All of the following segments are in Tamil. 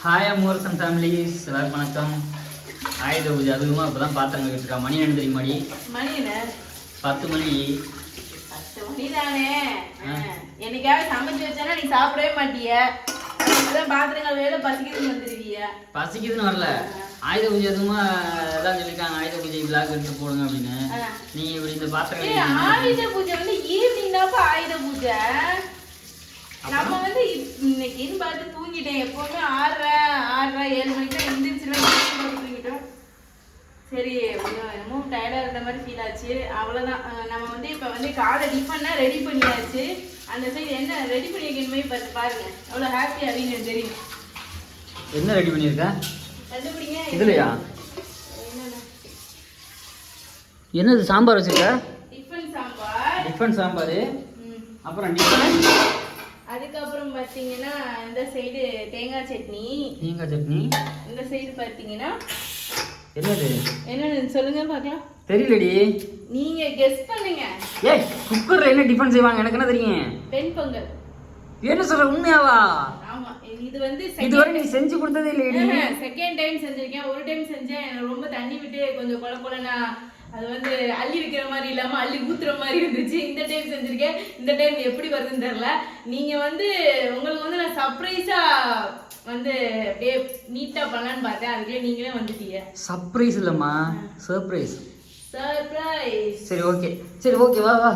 ஹாய் அமோர்சன் ஃபேமிலிஸ், எல்லாருக்கும் வணக்கம். ஆயுத பூஜை அதுவுமா இப்போ தான் பாத்திரம் கட்டிருக்கா. மணி என்ன தெரியுமாடி? மணி என்ன? 10 மணி. 10 மணி தானே. என்னைக்காவது சமைச்சு வச்சானா நீ சாப்பிடவே மாட்டிய. இப்பதான் பாத்திரங்கள் வேலை பசிக்குதுன்னு வந்துருவிய. பசிக்குதுன்னு வரல. ஆயுத பூஜை எதுவுமா எல்லாம் சொல்லியிருக்காங்க, ஆயுத பூஜை விழாக்கு எடுத்து போடுங்க அப்படின்னு. நீ இப்படி இந்த பாத்திரம் ஆயுத பூஜை வந்து ஈவினிங் தான்ப்பா ஆயுத பூஜை. நம்ம வந்து இன்னைக்குன்னு பார்த்து தூங்கிட்டேன். எப்பவுமே 6:30 7 மணிக்கு தான் எந்திரிச்சிருவேன். தூங்கிட்டோம். சரி, என்னமோ டயர்டா இருந்த மாதிரி ஃபீல் ஆச்சு. அவ்வளவுதான். நம்ம வந்து இப்ப வந்து காலை டிஃபன்னா ரெடி பண்ணியாச்சு. அந்த சைடு என்ன ரெடி பண்ணிருக்கேன்னு பார்த்து பாருங்க. எவ்வளவு ஹாப்பி அப்படின்னு தெரியும். என்ன ரெடி பண்ணியிருக்க? கண்டுபிடிங்க. இதுலையா என்னது? சாம்பார் வச்சிருக்க? டிஃபன் சாம்பார். டிஃபன் சாம்பார். அப்புறம் டிஃபன். அதுக்கப்புறம் பாத்தீங்கன்னா இந்த சைடு தேங்காய் சட்னி. தேங்காய் சட்னி. இந்த சைடு பாத்தீங்கன்னா என்னது? என்னன்னு சொல்லுங்க பார்க்கலாம். தெரியலடி. நீங்க கெஸ் பண்ணுங்க. ஏய், குக்கர்ல என்ன டிஃபன் செய்வாங்க? எனக்கு என்ன தெரியும்? பெண் பொங்கல். என்ன சொல்ற? உண்மையாவா? ஆமா, இது வந்து இதுவரை நீ செஞ்சு கொடுத்ததே இல்லையடி. செகண்ட் டைம் செஞ்சிருக்கேன். ஒரு டைம் செஞ்சேன், எனக்கு ரொம்ப தண்ணி விட்டு கொஞ்சம் கொல கொலனா அது வந்து அள்ளி வைக்கிற மாதிரி இல்லாம அள்ளி ஊத்துற மாதிரி இருந்துச்சு. இந்த டைம் செஞ்சிருக்கேன். இந்த டைம் எப்படி வருதுன்னு தெரியல. நீங்க வந்து உங்களுக்கு வந்து நான் சர்ப்ரைஸா வந்து அப்படியே நீட்டா பண்ணலான்னு பார்த்தேன். அதுக்குள்ளே நீங்களே வந்துட்டீங்க. சர்ப்ரைஸ் இல்லம்மா, சர்ப்ரைஸ். சர்ப்ரைஸ். சரி ஓகே, சரி ஓகே, வா வா.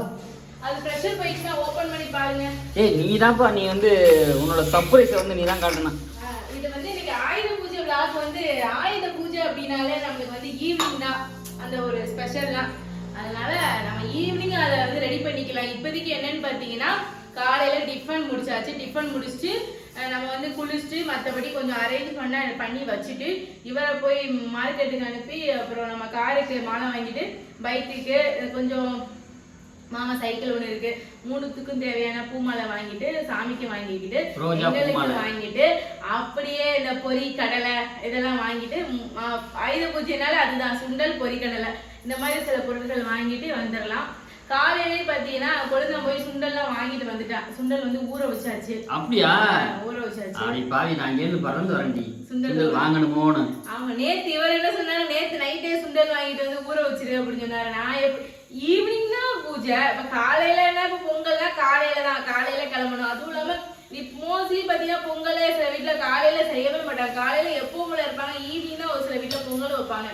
அது பிரஷர் போயிடுச்சுன்னா ஓபன் பண்ணி பாருங்க. ஏய், நீ தான்ப்பா, நீ வந்து உன்னோட சர்ப்ரைஸை வந்து நீ தான் காட்டணும். இது வந்து இன்னைக்கு ஆயுத பூஜை விழாக்கு வந்து ஆயுத பூஜை அப்படின்னாலே நம்மளுக்கு வந்து ஈவினிங் தான் அந்த ஒரு ஸ்பெஷல் தான். அதனால நம்ம ஈவினிங் அதை வந்து ரெடி பண்ணிக்கலாம். இப்போதைக்கு என்னன்னு பார்த்தீங்கன்னா காலையில டிஃபன் முடிச்சாச்சு. டிஃபன் முடிச்சுட்டு நம்ம வந்து குளிச்சுட்டு மற்றபடி கொஞ்சம் அரேஞ்ச் பண்ணி வச்சுட்டு இவரை போய் மார்க்கெட்டுக்கு அனுப்பி அப்புறம் நம்ம காருக்கு மாலை வாங்கிட்டு பைக்குக்கு கொஞ்சம் மாமா சைக்கிள் ஒன்று இருக்கு, 3த்துக்கும் தேவையான பூமாலை வாங்கிட்டு சாமிக்கு வாங்கிக்கிட்டு எங்களுக்கு வாங்கிட்டு அப்படியே இந்த பொரி கடலை இதெல்லாம் வாங்கிட்டு ஆயுத பூஜைனால அதுதான் சுண்டல் பொரி கடலை இந்த மாதிரி சில பொருட்கள் வாங்கிட்டு வந்துடலாம். காலையிலே பாத்தீங்கன்னா கொழுந்த போய் சுண்டல்லாம் வாங்கிட்டு வந்துட்டா. சுண்டல் வந்து ஊற வச்சாச்சு. அப்படியா? ஊற வச்சாச்சு. அடி பாவி, நான் இங்க இருந்து பறந்து வரேன்டி. சுண்டல் வாங்கணுமோன்னு. ஆமா, நேத்து இவர் என்ன சொன்னாரு, நேத்து நைட்டே சுண்டல் வாங்கிட்டு வந்து ஊற வச்சிரு அப்படின்னு சொன்னாரு. நான் ஈவினிங் தான் பூஜை. இப்ப காலையில என்ன, இப்ப பொங்கல்னா காலையில தான், காலையில கிளம்பணும். அதுவும் இல்லாம மோஸ்ட்லி பாத்தீங்கன்னா பொங்கலே சில வீட்டுல காலையில செய்யவே மாட்டாங்க. காலையில எப்பவும் போல இருப்பாங்க. ஈவினிங் தான் ஒரு சில வீட்டுல பொங்கல் வைப்பாங்க.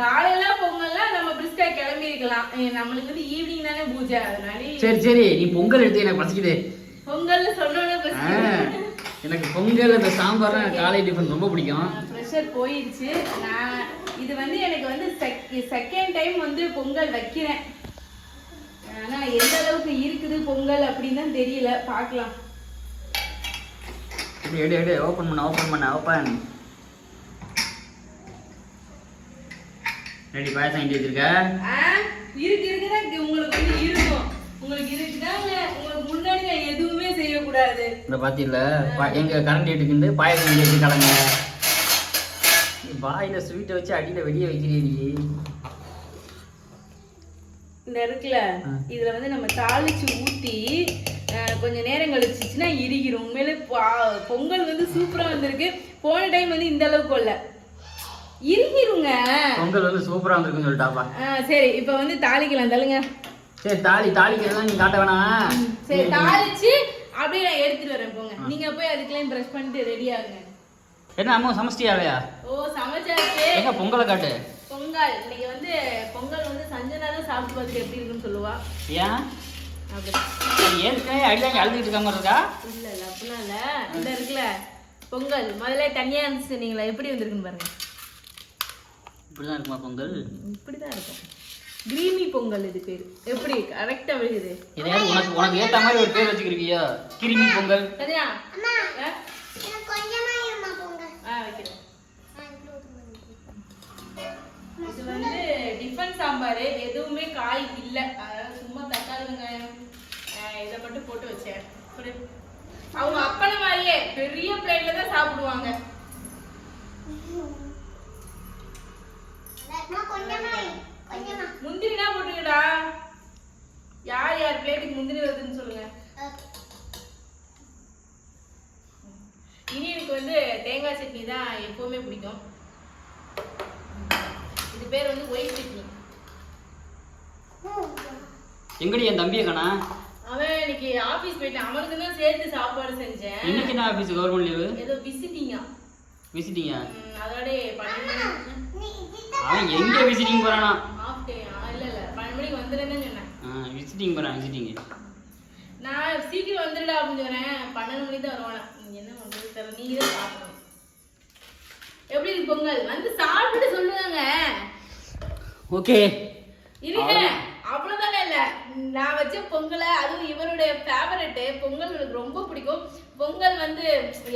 காலையில பொங்கல்லாம் நம்ம பிரிஸ்கா கிளம்பி இருக்கலாம். நம்மளுக்கு வந்து ஈவினிங் தானே பூஜை. அதனால சரி சரி, நீ பொங்கல் எடுத்து எனக்கு பசிக்குது. பொங்கல்னு சொன்னோன்னு எனக்கு பொங்கல் அந்த சாம்பார் காலை டிஃபன் ரொம்ப பிடிக்கும். ப்ரெஷர் போயிடுச்சு. நான் இது வந்து எனக்கு வந்து செகண்ட் டைம் வந்து பொங்கல் வைக்கிறேன். ஆனா எந்த அளவுக்கு இருக்குது பொங்கல் அப்படின்னு தான் தெரியல. பார்க்கலாம். எடு ஓபன் பண்ண ஓபன். ரெடி? பாயசம் இங்கே வச்சிருக்க? இருக்குதான் உங்களுக்கு வந்து இருக்கும். உங்களுக்கு இருக்குதா இல்ல உங்களுக்கு முன்னாடி நான் எதுவுமே செய்யக்கூடாது. இந்த பாத்தியில எங்க கரண்ட் எடுக்குது பாயசம் இங்கே வச்சு கலங்க. வாயில ஸ்வீட்டை வச்சு அடியில வெடிய வைக்கிறீ. இந்த இருக்குல்ல, இதுல வந்து நம்ம தாளிச்சு ஊத்தி கொஞ்சம் நேரம் கழிச்சுச்சுன்னா இறுகிரும். உண்மையிலே பொங்கல் வந்து சூப்பரா வந்திருக்கு. போன டைம் வந்து இந்த அளவுக்கு இல்ல, இறுகிருங்க. பொங்கல் வந்து சூப்பரா வந்திருக்குன்னு சொல்லிட்டாப்பா. சரி, இப்ப வந்து தாளிக்கலாம். தள்ளுங்க. சரி, தாளிக்கிறதெல்லாம் நீ காட்ட வேணாம். சரி, தாளிச்சு அப்படியே நான் எடுத்துட்டு வரேன். போங்க, நீங்க போய் அதுக்கெல்லாம் பிரஷ் பண்ணிட்டு ரெடி ஆகுங்க. என்ன அம்மா சமைச்சிட்டியாவையா? ஓ, சமைச்சாச்சு. எங்க பொங்கலை காட்டு. பொங்கல் இன்னைக்கு வந்து பொங்கல் வந்து சஞ்சனா தான் சாப்பிட்டு பார்த்துட்டு எப்படி இருக்குன்னு சொல்லுவா. ஏன் ஏற்கனவே அடிதாங்க அழுதுகிட்டு இருக்க மாதிரி இருக்கா? இல்ல அப்படிலாம் இல்ல. இந்த இருக்குல்ல பொங்கல் முதல்ல தனியா இருந்துச்சு. நீங்களா எப்படி வந்திருக்குன்னு பாருங்க. இப்படிதான் இருக்குமா பொங்கல்? இப்படிதான் இருக்கும். கிரீமி பொங்கல் இது பேரு. எப்படி கரெக்டா விழுகுது? இதையாவது உனக்கு ஏத்த மாதிரி ஒரு பேர் வச்சுக்கிருக்கியா? கிருமி பொங்கல். சரியா? இது வந்து டிஃபன் சாம்பார். எதுவுமே காய் இல்ல, அதாவது சும்மா தக்காளி வெங்காயம் இதை மட்டும் போட்டு வச்சேன். அவங்க அப்பன மாதிரியே பெரிய பிளேட்ல தான் சாப்பிடுவாங்க. முந்திரினா போட்டுக்கடா. யார் யார் பிளேட்டுக்கு முந்திரி வருதுன்னு சொல்லுங்க. இனி எனக்கு வந்து தேங்காய் சட்னி தான் எப்பவுமே பிடிக்கும். இது பேர் வந்து ஒயிட் சட்னி. எங்கடி என் தம்பியை காணா? அவன் இன்னைக்கு ஆபீஸ் போயிட்டான். அவனுக்கு தான் சேர்த்து சாப்பாடு செஞ்சேன். இன்னைக்கு என்ன ஆபீஸ் கவர்மெண்ட் லீவு? ஏதோ விசிட்டிங்கா. விசிட்டிங்கா? அதோட 12 அவன் எங்க விசிட்டிங் போறானா? ஆஃப் டே. இல்ல 12 மணிக்கு வந்துறேன்னு சொன்னேன். விசிட்டிங் போறான் விசிட்டிங். நான் சீக்கிரம் வந்துடுடா அப்படின்னு சொன்னேன். 12 மணிக்கு தான் வருவானா. நீங்க என்ன பண்றது தெரியல. நீங்க தான் சாப்பிடணும். எப்படி இருக்கு பொங்கல்? வந்து சாப்பிட்டு சொல்லுவாங்க. ஓகே இருங்க. அவ்வளவுதானே இல்ல, நான் வச்ச பொங்கலை, அதுவும் இவருடைய ஃபேவரட் பொங்கல் எனக்கு ரொம்ப பிடிக்கும். பொங்கல் வந்து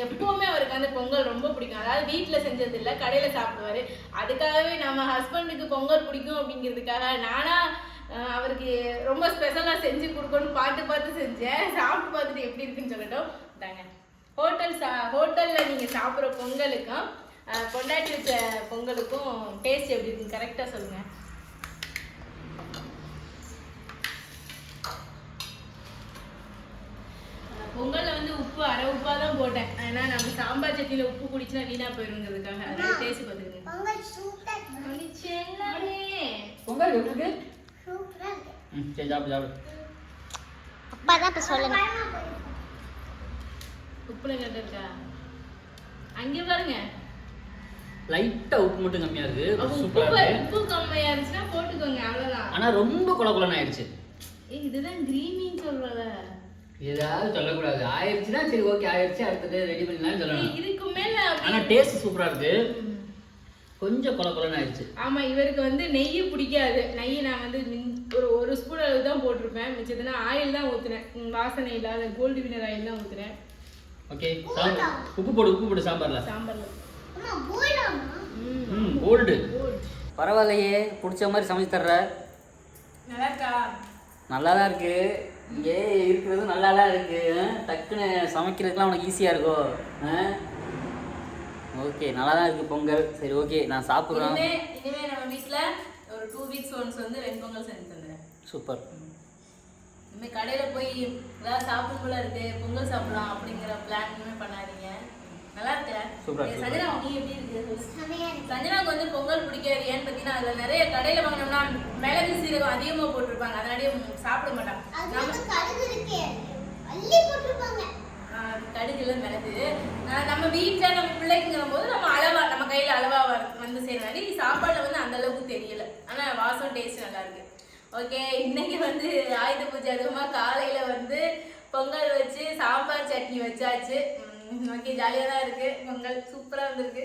எப்பவுமே அவருக்கு வந்து பொங்கல் ரொம்ப பிடிக்கும். அதாவது வீட்டுல செஞ்சது இல்ல, கடையில சாப்பிடுவாரு. அதுக்காகவே நம்ம ஹஸ்பண்டுக்கு பொங்கல் பிடிக்கும் அப்படிங்கிறதுக்காக நானா அவருக்கு ரொம்ப ஸ்பெஷலா செஞ்சு கொடுக்கணும்னு பார்த்து செஞ்சேன். சாப்பிட்டு பார்த்துட்டு எப்படி இருக்குன்னு சொல்லட்டும். தாங்க ஹோட்டல்ல நீங்க சாப்பிட்ற பொங்கலுக்கும் பொண்டாட்டி வச்ச பொங்கலுக்கும் டேஸ்ட் எப்படி இருக்குன்னு கரெக்டா சொல்லுங்க. பொங்கல்ல வந்து உப்பு அரை உப்பா தான் போட்டேன். ஏன்னா நம்ம சாம்பார் சட்னியில உப்பு குடிச்சுனா வீணா போயிருங்கிறதுக்காக. அதனால டேஸ்ட் பார்த்துக்கங்க. பொங்கல் சூப்பர். பொங்கல் எப்படி இருக்கு? சூப்பரா இருக்கு. சரி சாப்பிடு. அப்பா தான் இப்ப சொல்லணும். உப்புல கட்ட இருக்கா? அங்கே பாருங்க. லைட்டா உப்பு மட்டும் கம்மியா இருக்கு. சூப்பரா இருக்கு. உப்பு கம்மியா இருந்துச்சுன்னா போட்டுக்கோங்க, அவ்வளவுதான். ஆனா ரொம்ப கொலகொலன்னு ஆயிடுச்சு. இதுதான் கிரீமின்னு சொல்றல. ஏதாவது சொல்லக்கூடாது. ஆயிடுச்சுன்னா சரி ஓகே ஆயிடுச்சு, அடுத்தது ரெடி பண்ணலாம் சொல்லணும். இதுக்கு மேல ஆனா டேஸ்ட் சூப்பரா இருக்கு. கொஞ்சம் கொலகொலன்னு ஆயிடுச்சு. ஆமா, இவருக்கு வந்து நெய் பிடிக்காது. நெய் நான் வந்து ஒரு ஸ்பூன் அளவு தான் போட்டிருப்பேன். மிச்சதுனா ஆயில் தான் ஊத்துனேன். வாசனை இல்லாத கோல்டு வினர் ஆயில் தான் ஊத்துனேன். ஓகே உப்பு போடு சாம்பார்ல. கோல்டு பரவாயில்லையே, பிடிச்ச மாதிரி சமைச்சு தர்ற. நல்லா இருக்கா? நல்லா தான் இருக்கு. இங்கே இருக்கிறது நல்லா தான் இருக்கு. டக்குன்னு சமைக்கிறதுக்குலாம் உனக்கு ஈஸியாக இருக்கும். ஓகே நல்லா தான் இருக்கு பொங்கல். சரி ஓகே நான் சாப்பிட்றோம். இனிமே நம்ம வீட்டில் ஒரு 2 வீக்ஸ் ஒன்ஸ் வந்து வெண்பொங்கல் செஞ்சு தந்துடுறேன். சூப்பர். இனிமேல் கடையில் போய் ஏதாவது சாப்பிடும் போல இருக்கு, பொங்கல் சாப்பிடலாம் அப்படிங்கிற பிளான் இனிமேல் பண்ணாதீங்க. நல்லா இருக்கு. சூப்பர். சஞ்சனா நீ எப்படி இருக்கு? சஞ்சனாவுக்கு வந்து பொங்கல் பிடிக்காது. ஏன்னு பார்த்தீங்கன்னா அதில் நிறைய கடையில் வாங்கினோம்னா மிளகு சீரகம் அதிகமாக போட்டிருப்பாங்க. அதனாலேயே சாப்பிட மாட்டாங்க. கடுகுல மிளகு நம்ம வீட்டில் நம்ம பிள்ளைக்குங்கிற போது நம்ம அளவா நம்ம கையில் அளவா வந்து செய்யறதுனால சாப்பாடுல வந்து அந்த அளவுக்கு தெரியல. ஆனால் வாசம் டேஸ்ட் நல்லா இருக்கு. ஓகே, இன்னைக்கு வந்து ஆயுத பூஜை அதுவுமா காலையில வந்து பொங்கல் வச்சு சாம்பார் சட்னி வச்சாச்சு. ஓகே, ஜாலியாக தான் இருக்கு. பொங்கல் சூப்பராக வந்திருக்கு.